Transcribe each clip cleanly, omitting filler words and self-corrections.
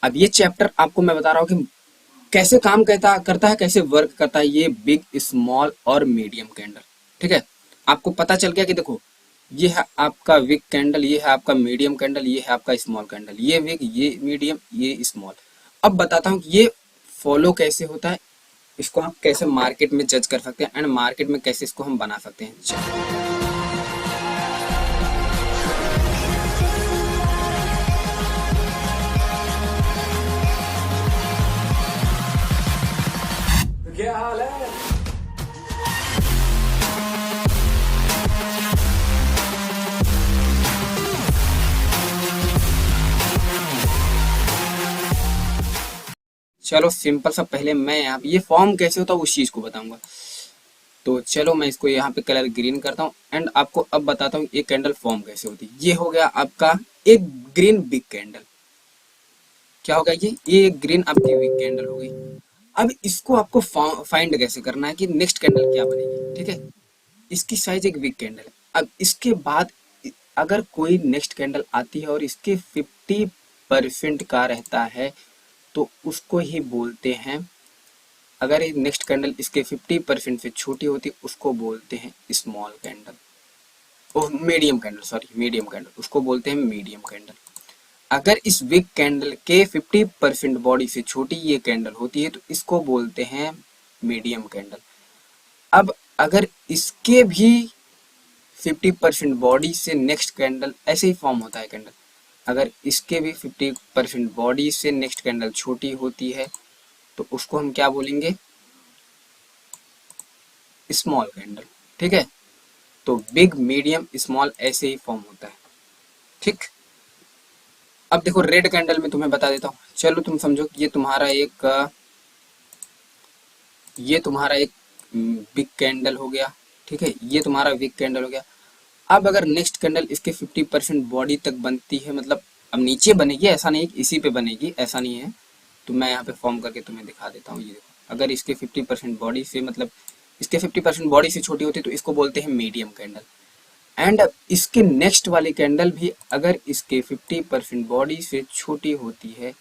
अब ये चैप्टर आपको मैं बता रहा हूँ कि कैसे काम करता है, कैसे वर्क करता है ये बिग, स्मॉल और मीडियम कैंडल। ठीक है, आपको पता चल गया कि देखो ये है आपका विग कैंडल, ये है आपका मीडियम कैंडल, ये है आपका स्मॉल कैंडल, ये विग, ये मीडियम, ये स्मॉल। अब बताता हूँ कि ये फॉलो कैसे होता है, इसको आप कैसे मार्केट में जज कर सकते हैं एंड मार्केट में कैसे इसको हम बना सकते हैं। चलो क्या हाल है। चलो सिंपल सा, पहले मैं यहाँ पे ये फॉर्म कैसे होता है उस चीज को बताऊंगा। तो चलो मैं इसको यहाँ पे कलर ग्रीन करता हूँ एंड आपको अब बताता हूँ ये कैंडल फॉर्म कैसे होती है। ये हो गया आपका एक ग्रीन बिग कैंडल। क्या होगा ये एक ग्रीन आपकी बिग कैंडल हो गई। अब इसको आपको फाइंड कैसे करना है कि नेक्स्ट कैंडल क्या बनेगी। ठीक है, इसकी साइज एक बिग कैंडल है। अब इसके बाद अगर कोई नेक्स्ट कैंडल आती है और इसके 50% का रहता है तो उसको ही बोलते हैं, अगर ये नेक्स्ट कैंडल इसके 50% से छोटी होती है उसको बोलते हैं small candle, oh medium candle, sorry medium candle, उसको बोलते हैं मीडियम कैंडल। अगर इस विग कैंडल के 50% बॉडी से छोटी ये कैंडल होती है तो इसको बोलते हैं मीडियम कैंडल। अब अगर इसके भी 50% बॉडी से नेक्स्ट कैंडल, ऐसे ही फॉर्म होता है कैंडल, अगर इसके भी 50% बॉडी से नेक्स्ट कैंडल छोटी होती है तो उसको हम क्या बोलेंगे, स्मॉल कैंडल। ठीक है, तो बिग, मीडियम, स्मॉल ऐसे ही फॉर्म होता है। ठीक, अब देखो रेड कैंडल में तुम्हें बता देता हूँ। चलो तुम समझो कि ये तुम्हारा एक बिग कैंडल हो गया। ठीक है, ये तुम्हारा बिग कैंडल हो गया। अब अगर नेक्स्ट कैंडल इसके 50% बॉडी तक बनती है, मतलब अब नीचे बनेगी, ऐसा नहीं कि इसी पे बनेगी, ऐसा नहीं है, तो मैं यहाँ पे फॉर्म करके तुम्हें दिखा देता हूँ। ये देखो, अगर इसके 50% बॉडी से, मतलब इसके 50% बॉडी से छोटी होती है तो इसको बोलते हैं मीडियम कैंडल। एंड इसके नेक्स्ट वाली कैंडल भी अगर इसके 50% बॉडी से छोटी होती है,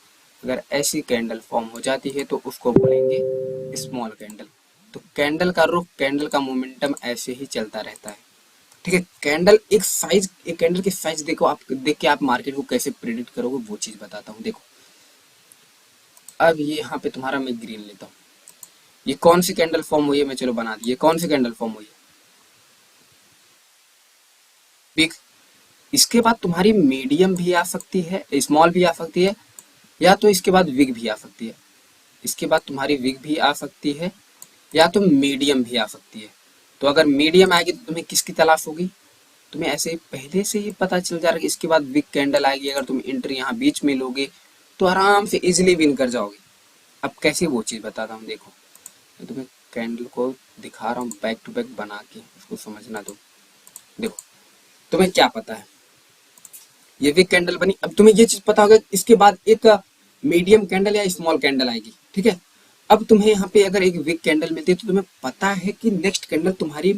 अगर ऐसी कैंडल फॉर्म हो जाती है तो उसको बोलेंगे स्मॉल कैंडल। तो कैंडल का रुख, कैंडल का मोमेंटम ऐसे ही चलता रहता है। ठीक है, कैंडल एक साइज, एक कैंडल की साइज देखो, आप देख के आप मार्केट को कैसे प्रिडिक्ट करोगे वो चीज बताता हूँ। देखो अब ये यहाँ पे तुम्हारा मैं ग्रीन लेता हूँ, ये कौन सी कैंडल फॉर्म हुई है, मैं चलो बना दी, ये कौन सी कैंडल फॉर्म हुई है, बिग। इसके बाद तुम्हारी मीडियम भी आ सकती है, स्मॉल भी आ सकती है, या तो इसके बाद विग भी आ सकती है। इसके बाद तुम्हारी विग भी आ सकती है या तो मीडियम भी आ सकती है। तो अगर मीडियम आएगी तो तुम्हें किसकी तलाश होगी, तुम्हें ऐसे ही पहले से ही पता चल जा रहा है कि इसके बाद बिग कैंडल आएगी। अगर तुम एंट्री यहाँ बीच में लोगे तो आराम से इजिली विन कर जाओगे। अब कैसे वो चीज बताता हूँ, देखो मैं तुम्हें कैंडल को दिखा रहा हूँ बैक टू बैक बना के, उसको समझना दो। देखो तुम्हें क्या पता है, ये विग कैंडल बनी। अब तुम्हें ये चीज पता होगा इसके बाद एक मीडियम कैंडल या स्मॉल कैंडल आएगी। ठीक है, अब तुम्हें यहाँ पे अगर एक विग कैंडल मिलती है तो तुम्हें पता है कि नेक्स्ट कैंडल तुम्हारी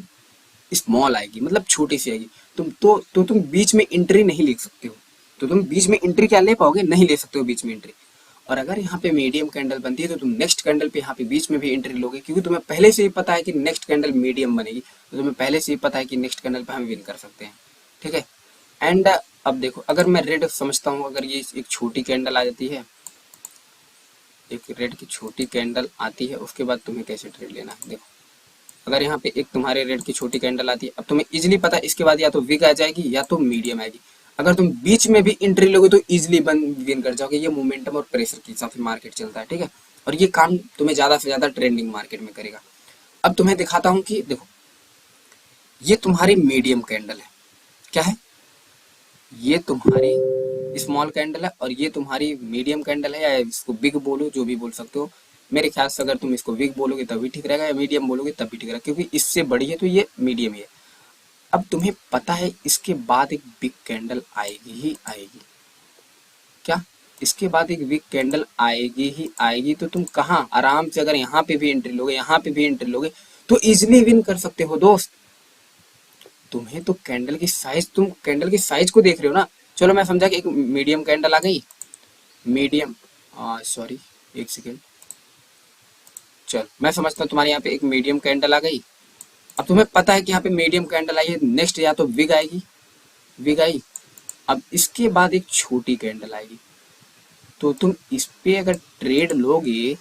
स्मॉल आएगी, मतलब छोटी सी आएगी। तुम बीच में एंट्री नहीं ले सकते हो। तो तुम बीच में एंट्री क्या ले पाओगे, नहीं ले सकते हो बीच में एंट्री। और अगर यहाँ पे मीडियम कैंडल बनती है तो तुम नेक्स्ट कैंडल पे यहाँ पे बीच में भी एंट्री लोगे, क्योंकि तुम्हें पहले से ही पता है कि नेक्स्ट कैंडल मीडियम बनेगी, तो तुम्हें पहले से ही पता है कि नेक्स्ट कैंडल पे हम विन कर सकते हैं। ठीक है, एंड अब देखो अगर मैं रेड समझता हूँ, अगर ये एक छोटी कैंडल आ जाती है, एक रेड की छोटी कैंडल आती है, उसके बाद तुम्हें कैसे ट्रेड लेना है। देखो अगर यहाँ पे एक तुम्हारे रेड की छोटी कैंडल आती है, अब तुम्हें इजीली पता है इसके बाद या तो विग आ जाएगी या तो मीडियम आएगी। अगर तुम बीच में भी एंट्री लोगे तो इजीली विन कर जाओगे। ये मोमेंटम और प्रेशर के हिसाब से मार्केट चलता है। ठीक है, और ये काम तुम्हें ज्यादा से ज्यादा ट्रेंडिंग मार्केट में करेगा। अब तुम्हें दिखाता हूँ कि देखो ये तुम्हारी मीडियम कैंडल है, क्या है, ये तुम्हारी स्मॉल कैंडल है और ये तुम्हारी मीडियम कैंडल है, या इसको बिग बोलो, जो भी बोल सकते हो। मेरे ख्याल से अगर तुम इसको बिग बोलोगे तभी ठीक रहेगा, या मीडियम बोलोगे तब भी ठीक रहेगा, क्योंकि इससे बड़ी है तो ये मीडियम ही है। अब तुम्हें पता है इसके बाद एक बिग कैंडल आएगी ही आएगी, क्या, इसके बाद एक बिग कैंडल आएगी ही आएगी। तो तुम कहाँ आराम से अगर यहाँ पे भी एंट्री लोगे, यहाँ पे भी एंट्री लोगे तो इजिली विन कर सकते हो दोस्त। तुम्हें तो कैंडल की साइज, तुम कैंडल की साइज को देख रहे हो ना। चलो मैं समझा कि एक मीडियम कैंडल आ गई, मीडियम, सॉरी, एक सेकेंड। चल, मैं समझता हूँ तुम्हारे यहाँ पे एक मीडियम कैंडल आ गई। अब तुम्हें पता है कि यहाँ पे मीडियम कैंडल आई है, नेक्स्ट या तो विग आएगी, विग आई। अब इसके बाद एक छोटी कैंडल आएगी। तो तुम इस पे अगर ट्रेड लोगे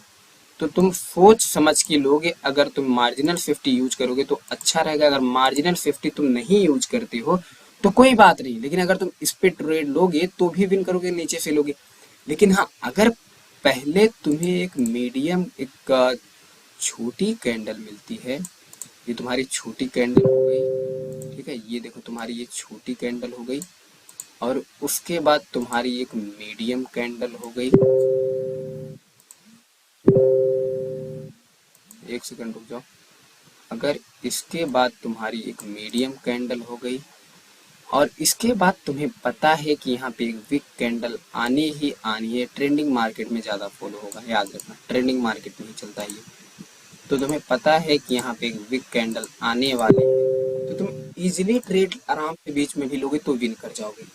तो तुम सोच समझ के लोगे। अगर तुम मार्जिनल 50 यूज करोगे तो अच्छा रहेगा। अगर मार्जिनल 50 तुम नहीं यूज करते हो तो कोई बात नहीं, लेकिन अगर तुम इस पे ट्रेड लोगे तो भी विन करोगे, नीचे से लोगे। लेकिन हाँ, अगर पहले तुम्हें एक मीडियम, एक छोटी कैंडल मिलती है, ये तुम्हारी छोटी कैंडल हो गई, ठीक है, ये देखो तुम्हारी ये छोटी कैंडल हो गई, और उसके बाद तुम्हारी एक मीडियम कैंडल हो गई। एक सेकंड रुक जाओ। अगर इसके बाद तुम्हारी एक मीडियम कैंडल हो गई, और इसके बाद तुम्हें पता है कि यहाँ पे एक विक कैंडल आनी ही आनी है, ट्रेंडिंग मार्केट में ज़्यादा फॉलो होगा, याद रखना ट्रेंडिंग मार्केट में ही चलता है ये। तो तुम्हें पता है कि यहाँ पे एक विक कैंडल आने वाली है, तो तुम इजीली ट्रेड आराम से बीच में भी लोगे तो विन कर जाओगे।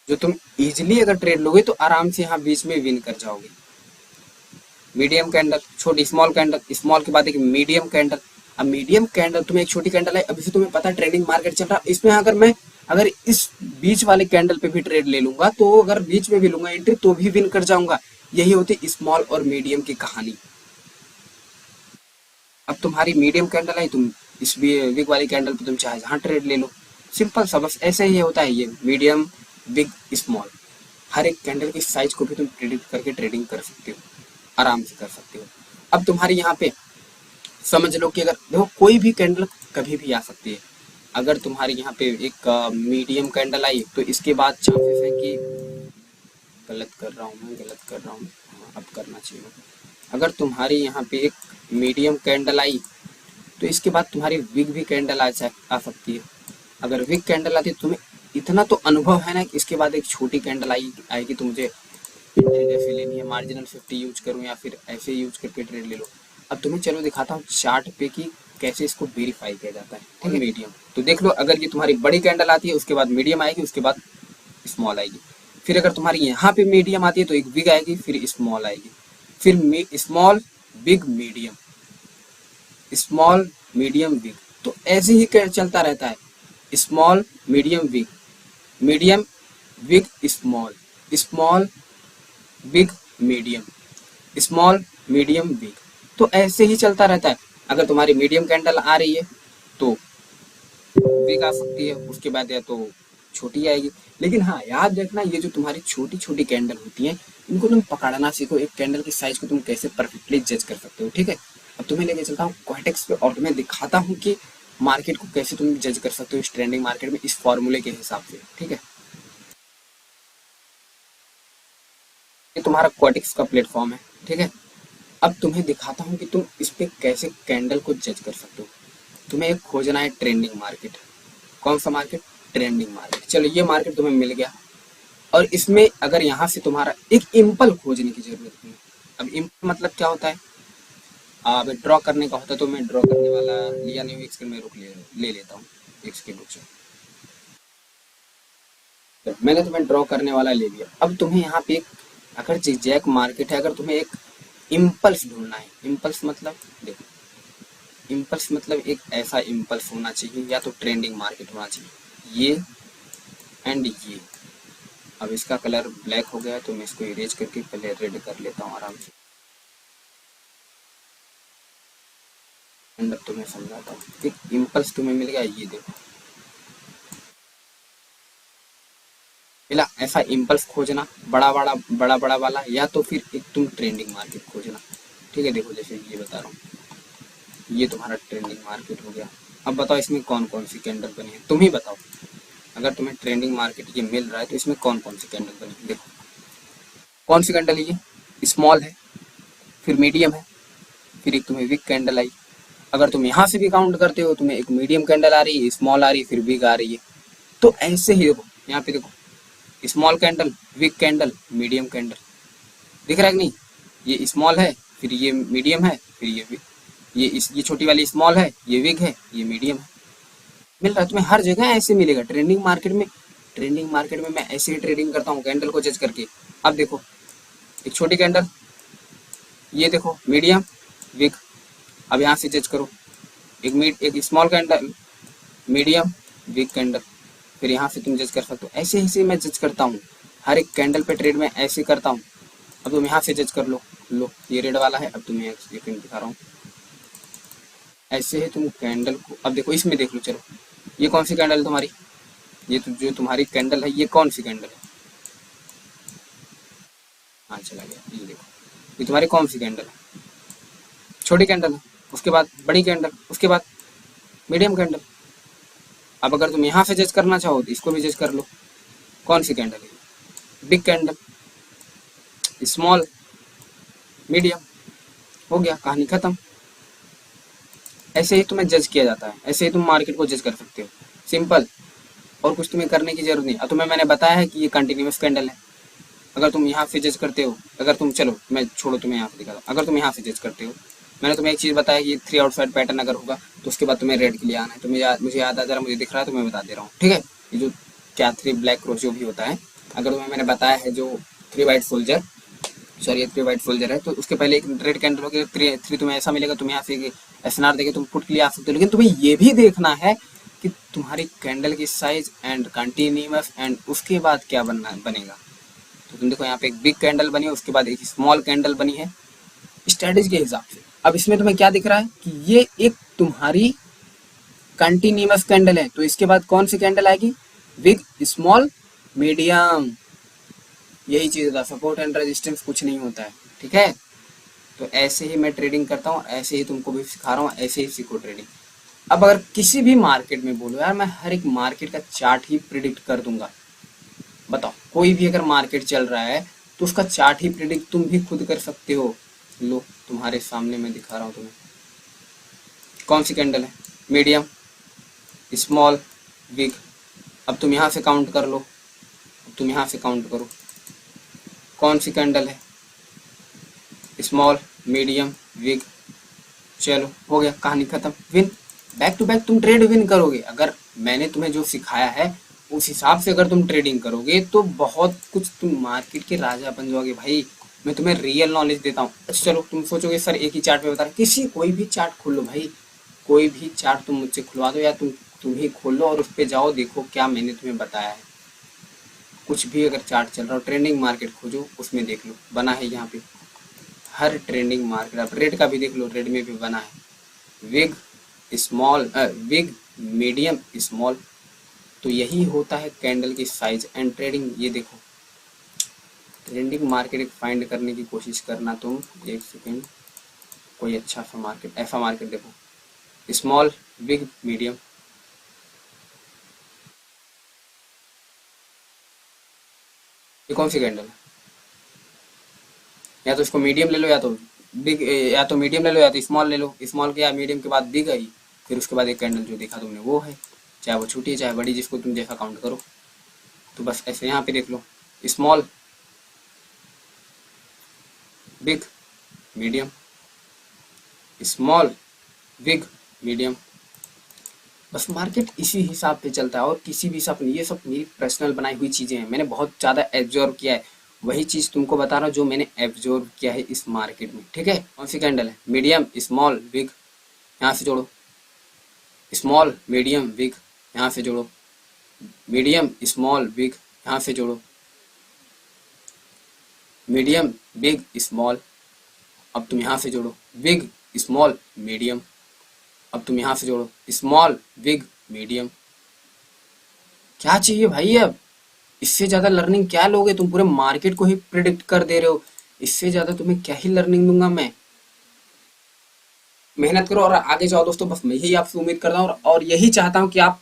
जो तुम इजीली अगर ट्रेड लोगे तो आराम से यहाँ बीच में विन कर जाओगे। मीडियम कैंडल, छोटी स्मॉल कैंडल, स्मॉल के बाद एक मीडियम कैंडल। अब मीडियम कैंडल तुम्हें एक छोटी कैंडल है, अभी से तुम्हें पता है ट्रेडिंग मार्केट चल रहा है, इसमें अगर इस बीच वाले कैंडल पे भी ट्रेड ले लूंगा, तो अगर बीच में भी लूंगा एंट्री तो भी विन कर जाऊंगा। यही होती स्मॉल और मीडियम की कहानी। अब तुम्हारी मीडियम कैंडल है, तुम इस बिग वाली कैंडल पे तुम चाहे जहां ट्रेड ले लो, सिंपल सा, बस ऐसे ही होता है ये मीडियम बिग स्मॉल। हर एक कैंडल की साइज को भी तुम प्रिडिक्ट करके ट्रेडिंग कर सकते हो, आराम से कर सकते हो। अब तुम्हारी यहाँ पे समझ लो कि अगर देखो कोई भी कैंडल कभी भी आ सकती है। अगर तुम्हारी यहाँ पे एक मीडियम कैंडल आई तो इसके बाद चांसेस है कि गलत कर रहा हूँ मैं, गलत कर रहा हूँ, अब करना चाहिए। अगर तुम्हारी यहाँ पे एक मीडियम कैंडल आई तो इसके बाद तुम्हारी विग भी कैंडल आ सकती है। अगर विग कैंडल आती है, तुम्हें इतना तो अनुभव है ना कि इसके बाद एक छोटी कैंडल आएगी तो मुझे एंट्री कैसे लेनी है, मार्जिनल 50 यूज करूं या फिर ऐसे यूज करके ट्रेड ले लो। अब तुम्हें चलो दिखाता हूँ चार्ट पे कि कैसे इसको वेरीफाई किया जाता है, ठीक है। मीडियम तो देख लो, अगर ये तुम्हारी बड़ी कैंडल आती है, उसके बाद मीडियम आएगी, उसके बाद स्मॉल आएगी। फिर अगर तुम्हारी यहाँ पे मीडियम आती है तो एक बिग आएगी, फिर स्मॉल आएगी, फिर small big medium, small medium big. तो ऐसे ही चलता रहता है, small medium big, medium big small, small big medium, small medium big. तो ऐसे ही चलता रहता है। अगर तुम्हारी मीडियम कैंडल आ रही है तो बिग आ सकती है, उसके बाद या तो छोटी आएगी। लेकिन हाँ, याद रखना, ये जो तुम्हारी छोटी छोटी कैंडल होती हैं, इनको तुम पकड़ना सीखो। एक कैंडल की साइज को तुम कैसे परफेक्टली जज कर सकते हो, ठीक है। अब तुम्हें लेके चलता हूँ क्वाटेक्स पे और तुम्हें दिखाता हूँ कि मार्केट को कैसे तुम जज कर सकते हो इस ट्रेंडिंग मार्केट में, इस फॉर्मूले के हिसाब से, ठीक है। ये तुम्हारा क्वाटेक्स का प्लेटफॉर्म है, ठीक है। अब तुम्हें दिखाता हूँ कि तुम इस पे कैसे कैंडल को जज कर सकते हो। तुम्हें एक खोजना है ट्रेंडिंग मार्केट। कौन सा मार्केट? Trending market. चलो, ये मार्केट तुम्हें मिल गया, और इसमें अगर यहाँ से तुम्हारा एक इम्पल खोजने की जरूरत नहीं। अब इम्पल मतलब क्या होता है? अब ड्रॉ करने का होता है, तो मैं ड्रॉ करने वाला लिया नहीं हूँ, एक सेकंड में रुक ले लेता हूँ, एक सेकंड रुक जाओ। तो मैंने तुम्हें ड्रॉ करने वाला ले लिया। अब तुम्हें यहाँ पे एक, अगर जिगजैग मार्केट है, अगर तुम्हें एक इम्पल्स ढूंढना है, इम्पल्स मतलब देखो, इम्पल्स मतलब एक ऐसा इम्पल्स होना चाहिए, या तो ट्रेंडिंग मार्केट होना चाहिए, ये एंड ये। अब इसका कलर ब्लैक हो गया है, तो मैं इसको इरेज करके पहले रेड कर लेता हूँ आराम से। एंड अब तुम्हें समझाता हूँ, एक इम्पल्स तुम्हें मिल गया, ये देखो मिला। ऐसा इम्पल्स खोजना, बड़ा वाला, या तो फिर एक तुम ट्रेंडिंग मार्केट खोजना, ठीक है। देखो जैसे ये बता रहा हूँ, ये तुम्हारा ट्रेंडिंग मार्केट हो गया। अब बताओ इसमें कौन कौन सी कैंडल बनी है, तुम ही बताओ। अगर तुम्हें ट्रेंडिंग मार्केट ये मिल रहा है तो इसमें कौन कौन सी कैंडल बनी है, देखो कौन सी कैंडल है ये? स्मॉल है, फिर मीडियम है, फिर एक तुम्हें बिग कैंडल आई। अगर तुम यहाँ से भी काउंट करते हो, तुम्हें एक मीडियम कैंडल आ रही है, स्मॉल आ रही है, फिर बिग आ रही है। तो ऐसे ही देखो, यहाँ पे देखो, small candle, big candle, medium candle, दिख रहा है कि नहीं? ये स्मॉल है, फिर ये मीडियम है, फिर ये बिग, ये छोटी वाली स्मॉल है, ये बिग है, ये मीडियम है। मिल रहा है तुम्हें, हर जगह ऐसे मिलेगा ट्रेंडिंग मार्केट में। ट्रेंडिंग मार्केट में मैं ऐसे ही ट्रेडिंग करता हूँ कैंडल को जज करके। अब देखो एक छोटी कैंडल, ये देखो मीडियम विग, अब यहाँ से जज करो एक small candle, medium wick candle, फिर यहाँ से तुम जज कर सकते हो। ऐसे ही से मैं जज करता हूँ, हर एक कैंडल पे ट्रेड में ऐसे करता हूँ। अब तुम यहाँ से जज कर लो, लो ये रेड वाला है, अब तुम्हें एक दिखा रहा हूँ। ऐसे ही तुम कैंडल को, अब देखो इसमें देख लो, चलो ये कौन सी कैंडल है तुम्हारी, ये तो जो तुम्हारी कैंडल है ये कौन सी कैंडल है, हाँ चला गया, ये देखो ये तुम्हारी कौन सी कैंडल है, छोटी कैंडल है, उसके बाद बड़ी कैंडल, उसके बाद मीडियम कैंडल। अब अगर तुम यहाँ से जज करना चाहो तो इसको भी जज कर लो, कौन सी कैंडल है, बिग कैंडल, स्मॉल, मीडियम, हो गया कहानी खत्म। ऐसे ही तुम्हें जज किया जाता है, ऐसे ही तुम मार्केट को जज कर सकते हो, सिंपल, और कुछ तुम्हें करने की जरूरत नहीं। अब तुम्हें मैंने बताया है कि ये कंटिन्यूअस कैंडल है, अगर तुम यहाँ से जज करते हो, अगर तुम, चलो मैं छोड़ो तुम्हें यहाँ से दिखा दो, अगर तुम यहाँ से जज करते हो, मैंने तुम्हें एक चीज़ बताया कि 3 आउटसाइड पैटर्न अगर होगा तो उसके बाद तुम्हें रेड के लिए आना है, तो मुझे याद आ जा रहा, मुझे दिख रहा है तो मैं बता दे रहा हूँ, ठीक है। ये जो क्या 3 ब्लैक क्रॉस जो भी होता है, अगर तुम्हें मैंने बताया है जो 3 वाइट सोल्जर, सॉरी ये 3 वाइट सोल्जर है, तो उसके पहले एक रेड कैंडल होगी, 3 तुम्हें ऐसा मिलेगा, तुम यहाँ से एसएनआर देके तुम पुट के लिए आ सकते हो। लेकिन तुम्हें ये भी देखना है कि तुम्हारी कैंडल की साइज एंड कंटिन्यूअस एंड उसके बाद क्या बनेगा। तो तुम देखो यहाँ पे एक बिग कैंडल बनी है, उसके बाद एक स्मॉल कैंडल बनी है स्ट्रेटेजी के हिसाब से। अब इसमें तुम्हें क्या दिख रहा है कि ये एक तुम्हारी कंटिन्यूअस कैंडल है, तो इसके बाद कौन सी कैंडल आएगी, बिग, स्मॉल, मीडियम, यही चीज होता है, सपोर्ट एंड रेजिस्टेंस कुछ नहीं होता है, ठीक है। तो ऐसे ही मैं ट्रेडिंग करता हूँ, ऐसे ही तुमको भी सिखा रहा हूँ, ऐसे ही सीखो ट्रेडिंग। अब अगर किसी भी मार्केट में बोलो यार मैं हर एक मार्केट का चार्ट ही प्रिडिक्ट कर दूंगा, बताओ कोई भी अगर मार्केट चल रहा है तो उसका चार्ट ही प्रिडिक्ट तुम भी खुद कर सकते हो। लो तुम्हारे सामने मैं दिखा रहा हूँ तुम्हें, कौन सी कैंडल है, मीडियम, स्मॉल, बिग। अब तुम यहाँ से काउंट कर लो, अब तुम यहाँ से काउंट करो, कौन सी कैंडल है, स्मॉल, मीडियम, बिग, चलो हो गया कहानी खत्म, विन, बैक टू बैक तुम ट्रेड विन करोगे। अगर मैंने तुम्हें जो सिखाया है उस हिसाब से अगर तुम ट्रेडिंग करोगे तो बहुत कुछ तुम मार्केट के राजा बन जाओगे भाई। मैं तुम्हें रियल नॉलेज देता हूँ। अच्छा चलो तुम सोचोगे सर एक ही चार्ट पे बता रहे, किसी कोई भी चार्ट खोल लो भाई, कोई भी चार्ट तुम मुझसे खुलवा दो या तुम ही खोल लो और उस पर जाओ, देखो क्या मैंने तुम्हें बताया है। कुछ भी अगर चार्ट चल रहा हो, ट्रेंडिंग मार्केट खोजो उसमें देख लो, बना है यहाँ पे हर ट्रेंडिंग मार्केट। आप रेड का भी देख लो, रेड में भी बना है wick, small, wick, medium, small. तो यही होता है कैंडल की साइज एंड ट्रेडिंग। ये देखो ट्रेंडिंग मार्केट फाइंड करने की कोशिश करना तुम, एक सेकेंड, कोई अच्छा सा मार्केट, ऐसा मार्केट देखो, स्मॉल, बिग, मीडियम, ये कौन सी कैंडल है, या तो इसको मीडियम ले लो या तो बिग, या तो मीडियम ले लो या तो स्मॉल ले लो, स्मॉल के या मीडियम के बाद बिग आई, फिर उसके बाद एक कैंडल जो देखा तुमने वो है, चाहे वो छोटी है चाहे बड़ी, जिसको तुम जैसा काउंट करो। तो बस ऐसे यहाँ पे देख लो, small, big, medium, small, big, medium, बस मार्केट इसी हिसाब पे चलता है और किसी भी हिसाब नहीं। ये सब मेरी पर्सनल बनाई हुई चीजें हैं, मैंने बहुत ज्यादा एब्जॉर्व किया है, वही चीज तुमको बता रहा हूँ जो मैंने एब्जॉर्व किया है इस मार्केट में, ठीक है। कौन सी कैंडल है, मीडियम, स्मॉल, बिग, यहाँ से जोड़ो, स्मॉल, मीडियम, बिग, यहाँ से जोड़ो, मीडियम, स्मॉल, बिग, यहाँ से जोड़ो, मीडियम, बिग, स्मॉल, अब तुम यहाँ से जोड़ो, बिग, स्मॉल, मीडियम, अब तुम यहाँ से जोड़ो, स्मॉल, बिग, मीडियम। क्या चाहिए भाई, अब इससे ज्यादा लर्निंग क्या लोगे तुम, पूरे मार्केट को ही प्रिडिक्ट कर दे रहे हो, इससे ज्यादा तुम्हें क्या ही लर्निंग दूंगा मैं। मेहनत करो और आगे जाओ दोस्तों, बस मैं यही आपसे उम्मीद करता हूँ और यही चाहता हूँ कि आप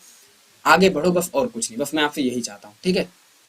आगे बढ़ो, बस और कुछ नहीं, बस मैं आपसे यही चाहता हूँ, ठीक है।